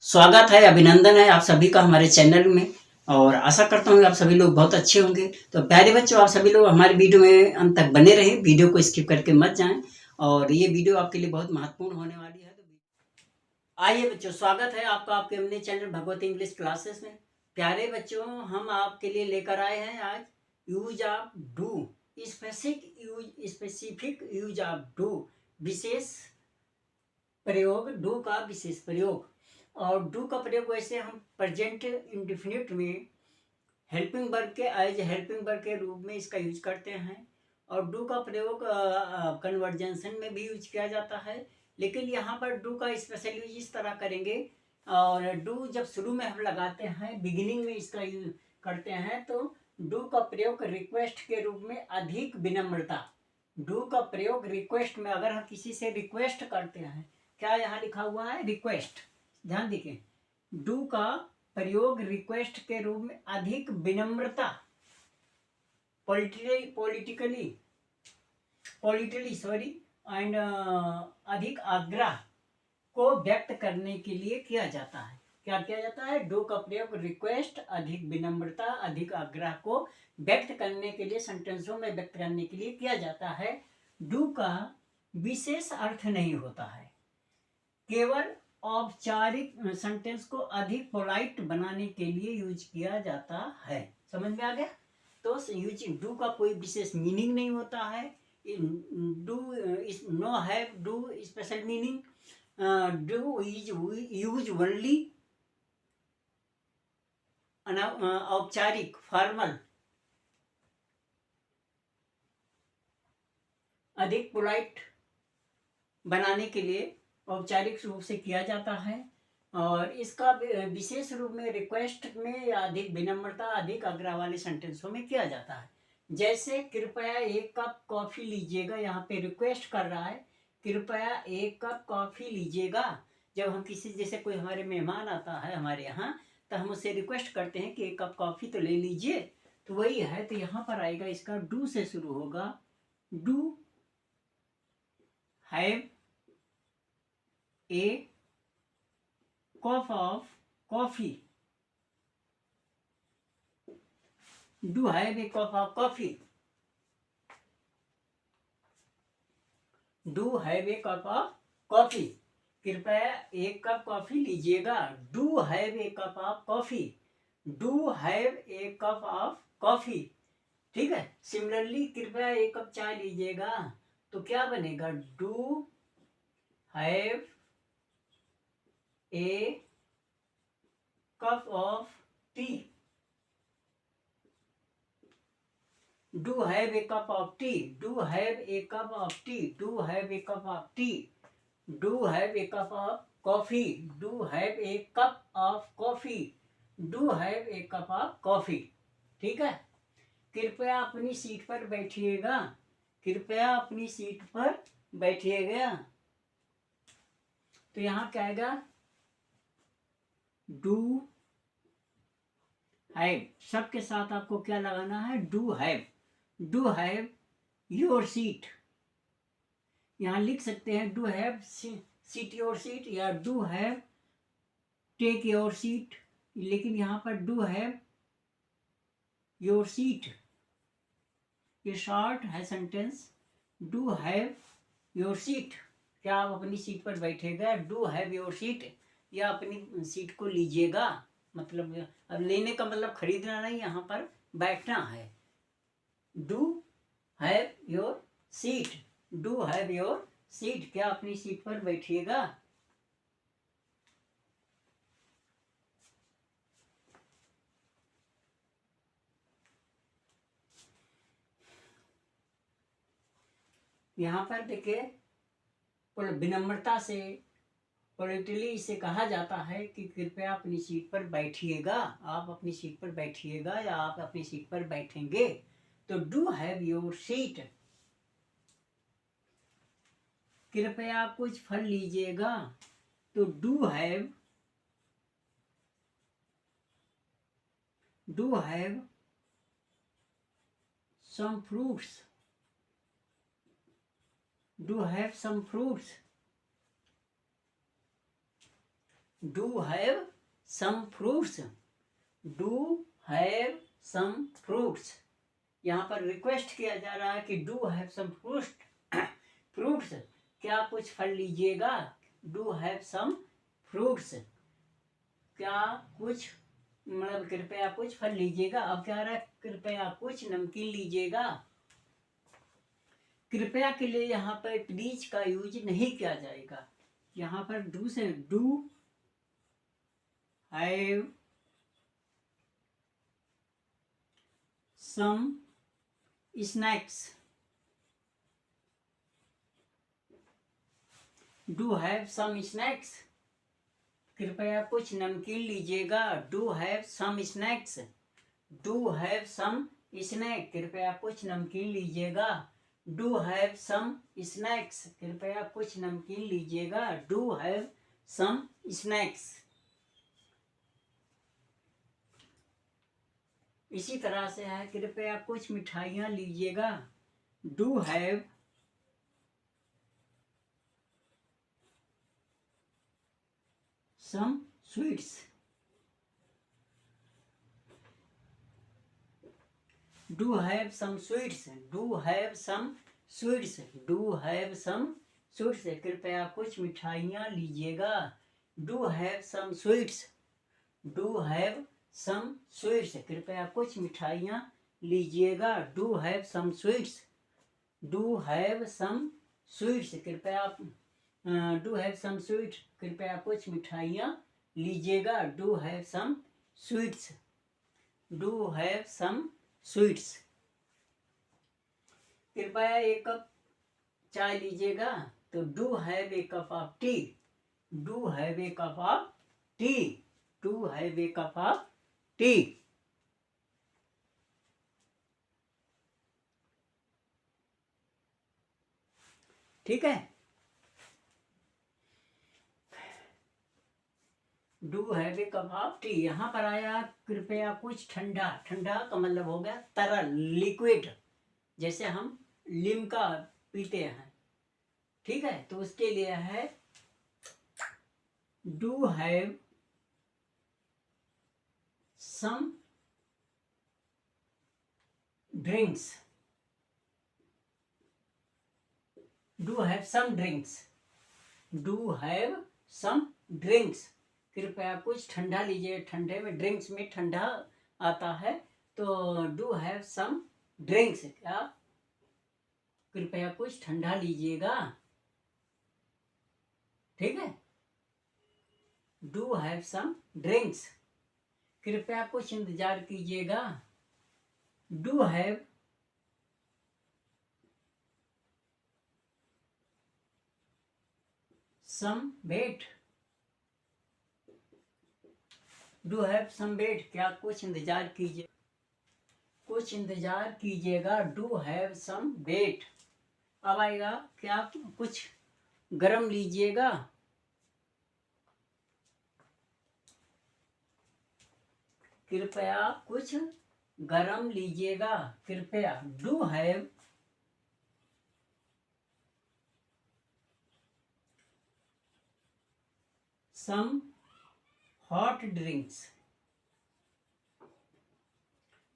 स्वागत है, अभिनंदन है आप सभी का हमारे चैनल में। और आशा करता हूँ आप सभी लोग बहुत अच्छे होंगे। तो प्यारे बच्चों, आप सभी लोग हमारे वीडियो में अंत तक बने रहें, वीडियो को स्किप करके मत जाएं। और ये वीडियो आपके लिए बहुत महत्वपूर्ण होने वाली है। तो आइए बच्चों, स्वागत है आपका आपके अपने चैनल भगवत इंग्लिश क्लासेस में। प्यारे बच्चों, हम आपके लिए लेकर आए हैं आज use of do, specific use of do, विशेष प्रयोग, डू का विशेष प्रयोग। और डू का प्रयोग वैसे हम प्रेजेंट इंडिफिनिट में हेल्पिंग वर्ब के एज हेल्पिंग वर्ब के रूप में इसका यूज करते हैं। और डू का प्रयोग कन्वर्जेंशन में भी यूज किया जाता है, लेकिन यहाँ पर डू का स्पेशल यूज इस तरह करेंगे। और डू जब शुरू में हम लगाते हैं, बिगिनिंग में इसका यूज करते हैं, तो डू का प्रयोग रिक्वेस्ट के रूप में अधिक विनम्रता। डू का प्रयोग रिक्वेस्ट में, अगर हम किसी से रिक्वेस्ट करते हैं, क्या यहाँ लिखा हुआ है रिक्वेस्ट, ध्यान दीजिए, डू का प्रयोग रिक्वेस्ट के रूप में अधिक विनम्रता, पॉलिटिकली सॉरी एंड अधिक आग्रह को व्यक्त करने के लिए किया जाता है। क्या किया जाता है? डू का प्रयोग रिक्वेस्ट, अधिक विनम्रता, अधिक आग्रह को व्यक्त करने के लिए, सेंटेंसों में व्यक्त करने के लिए किया जाता है। डू का विशेष अर्थ नहीं होता है, केवल औपचारिक सेंटेंस को अधिक पोलाइट बनाने के लिए यूज किया जाता है। समझ में आ गया? तो यूज डू का कोई विशेष मीनिंग नहीं होता है। Do is no have do special meaning. Do is use only औपचारिक, फॉर्मल, अधिक पोलाइट बनाने के लिए औपचारिक रूप से किया जाता है। और इसका विशेष रूप में रिक्वेस्ट में या अधिक विनम्रता, अधिक आग्रह वाले सेंटेंसों में किया जाता है। जैसे कृपया एक कप कॉफी लीजिएगा, यहाँ पे रिक्वेस्ट कर रहा है, कृपया एक कप कॉफी लीजिएगा। जब हम किसी, जैसे कोई हमारे मेहमान आता है हमारे यहाँ, तो हम उससे रिक्वेस्ट करते हैं कि एक कप कॉफी तो ले लीजिए, तो वही है। तो यहाँ पर आएगा, इसका डू से शुरू होगा। Do have a cup of coffee, do have a cup of coffee, do have a cup of coffee, कृपया एक कप कॉफी लीजिएगा। Do have a cup of coffee, do have a cup of coffee. ठीक है। Similarly कृपया एक cup चाय लीजिएगा, तो क्या बनेगा? Do have a cup of T, do have a cup of T, do have a cup of T, do have a cup of T, do have a cup of coffee, do have a cup of coffee, do have a cup of coffee. ठीक है। कृपया अपनी seat पर बैठिएगा, कृपया अपनी seat पर बैठिएगा, तो यहां क्या आएगा? डू हैव, सबके साथ आपको क्या लगाना है? Do have. Do have your seat, यहां लिख सकते हैं do have seat your seat, या do have take your seat, लेकिन यहां पर डू हैव योर सीट, ये शॉर्ट है sentence. Do have your seat, क्या आप अपनी सीट पर बैठेगा? डू हैव योर सीट, या अपनी सीट को लीजिएगा। मतलब अब लेने का मतलब खरीदना नहीं, यहाँ पर बैठना है। Do have your seat, do have your seat, क्या अपनी सीट पर बैठिएगा। यहाँ पर देखिए, विनम्रता से, पोलिटली इसे कहा जाता है कि कृपया अपनी सीट पर बैठिएगा, आप अपनी सीट पर बैठिएगा, या आप अपनी सीट पर बैठेंगे। तो डू हैव योर सीट। कृपया कुछ फल लीजिएगा, तो do have some fruits, do have some fruits. Do have some fruits, do have some fruits. यहाँ पर रिक्वेस्ट किया जा रहा है कि डू हैव सम फ्रूट्स, क्या कुछ फल लीजिएगा। डू हैव सम फ्रूट्स, क्या कुछ, मतलब कृपया कुछ फल लीजिएगा। अब क्या रहा है, कृपया कुछ नमकीन लीजिएगा। कृपया के लिए यहाँ पर प्लीज का यूज नहीं किया जाएगा। यहाँ पर डू से do have some snacks, do have some snacks, कृपया कुछ नमकीन लीजिएगा। Do have some snacks, do have some snack, कृपया कुछ नमकीन लीजिएगा। डू हैव सम स्नैक्स, कृपया कुछ नमकीन लीजिएगा। Do have some snacks. इसी तरह से है, कृपया कुछ मिठाइयाँ लीजिएगा। Do have some sweets, do have some sweets, do have some sweets, do have some sweets, कृपया कुछ मिठाइयाँ लीजिएगा। Do have some sweets, do have some sweets, कृपया कुछ मिठाइयाँ लीजिएगा। Do have some sweets, do have some sweets, कृपया do have some sweet, कृपया कुछ मिठाइयाँ लीजिएगा। Do have some sweets, do have some sweets, कृपया एक कप चाय लीजिएगा। तो do have a cup of T, do have a cup of T, do have a cup of T. ठीक है, do have a cup of T. यहाँ पर आया कृपया कुछ ठंडा, ठंडा का मतलब हो गया तरल, लिक्विड, जैसे हम लिम्का पीते हैं। ठीक है, तो उसके लिए है do have some drinks, do have some drinks, do have some drinks, कृपया कुछ ठंडा लीजिए। ठंडे में, ड्रिंक्स में ठंडा आता है, तो डू हैव सम ड्रिंक्स, क्या कृपया कुछ ठंडा लीजिएगा। ठीक है, डू हैव सम ड्रिंक्स, कृपया कुछ इंतजार कीजिएगा। Do have some wait, do have some wait, क्या कुछ इंतजार कीजिए, कुछ इंतजार कीजिएगा। Do have some wait. अब आएगा, क्या कुछ गरम लीजिएगा। कृपया कुछ गरम लीजिएगा, कृपया। Do have some hot drinks.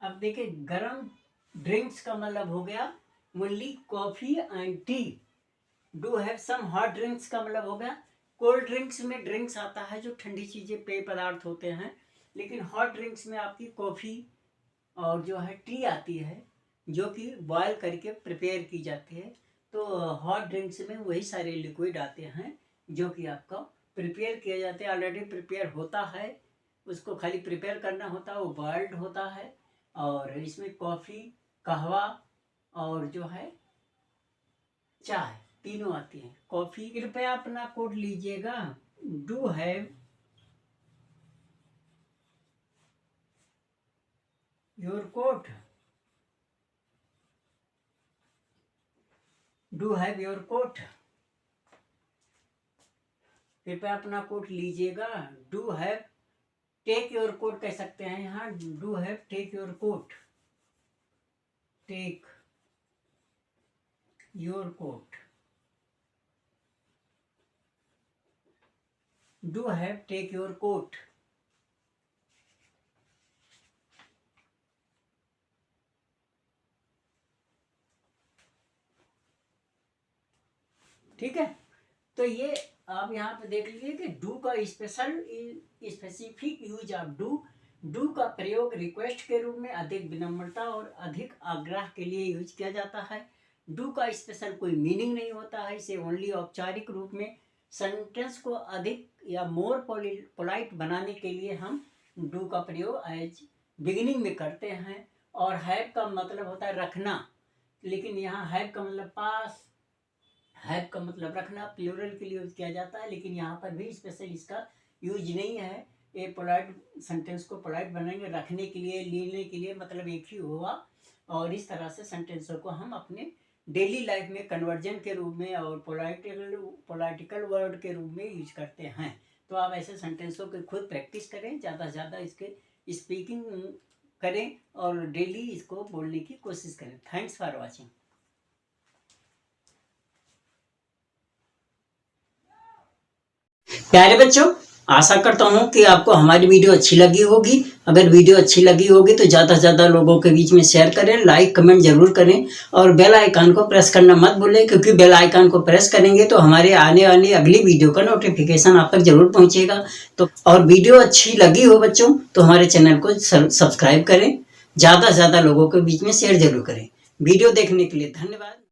अब देखिए, गरम ड्रिंक्स का मतलब हो गया only coffee and tea. Do have some hot drinks का मतलब हो गया कोल्ड ड्रिंक्स में ड्रिंक्स आता है जो ठंडी चीज़ें, पेय पदार्थ होते हैं, लेकिन हॉट ड्रिंक्स में आपकी कॉफ़ी और जो है टी आती है, जो कि बॉयल करके प्रिपेयर की जाती है। तो हॉट ड्रिंक्स में वही सारे लिक्विड आते हैं जो कि आपका प्रिपेयर किया जाता है, ऑलरेडी प्रिपेयर होता है, उसको खाली प्रिपेयर करना होता है, वो बॉयल्ड होता है। और इसमें कॉफ़ी, कहवा और जो है चाय, तीनों आती हैं। कॉफ़ी, कृपया अपना कोट लीजिएगा। Do have your coat, do have your coat, कृपया अपना कोट लीजिएगा। Do have take your coat कह सकते हैं यहाँ। Do have take your coat, take your coat. Do have take your coat. ठीक है, तो ये आप यहाँ पे देख लीजिए कि डू का स्पेसिफिक यूज ऑफ डू का प्रयोग रिक्वेस्ट के रूप में अधिक विनम्रता और अधिक आग्रह के लिए यूज किया जाता है। डू का स्पेशल कोई मीनिंग नहीं होता है, इसे ओनली औपचारिक रूप में सेंटेंस को अधिक या मोर पोलाइट बनाने के लिए हम डू का प्रयोग एज बिगिनिंग में करते हैं। और हैव का मतलब होता है रखना, लेकिन यहाँ हैव का मतलब पास, हैव का मतलब रखना, प्लूरल के लिए यूज किया जाता है, लेकिन यहाँ पर भी स्पेशल इसका यूज नहीं है। ये पोलाइट सेंटेंस को पोलाइट बनाएंगे, रखने के लिए, लेने के लिए मतलब एक ही हुआ। और इस तरह से सेंटेंसों को हम अपने डेली लाइफ में कन्वर्जन के रूप में और पोलाइटिकल वर्ड के रूप में यूज करते हैं। तो आप ऐसे सेंटेंसों की खुद प्रैक्टिस करें, ज़्यादा से ज़्यादा इसके स्पीकिंग करें और डेली इसको बोलने की कोशिश करें। Thanks for watching. प्यारे बच्चों, आशा करता हूँ कि आपको हमारी वीडियो अच्छी लगी होगी। अगर वीडियो अच्छी लगी होगी तो ज़्यादा से ज़्यादा लोगों के बीच में शेयर करें, लाइक कमेंट जरूर करें और बेल आइकन को प्रेस करना मत भूलें, क्योंकि बेल आइकन को प्रेस करेंगे तो हमारे आने वाली अगली वीडियो का नोटिफिकेशन आप तक जरूर पहुँचेगा। तो और वीडियो अच्छी लगी हो बच्चों तो हमारे चैनल को सब्सक्राइब करें, ज़्यादा से ज़्यादा लोगों के बीच में शेयर जरूर करें। वीडियो देखने के लिए धन्यवाद।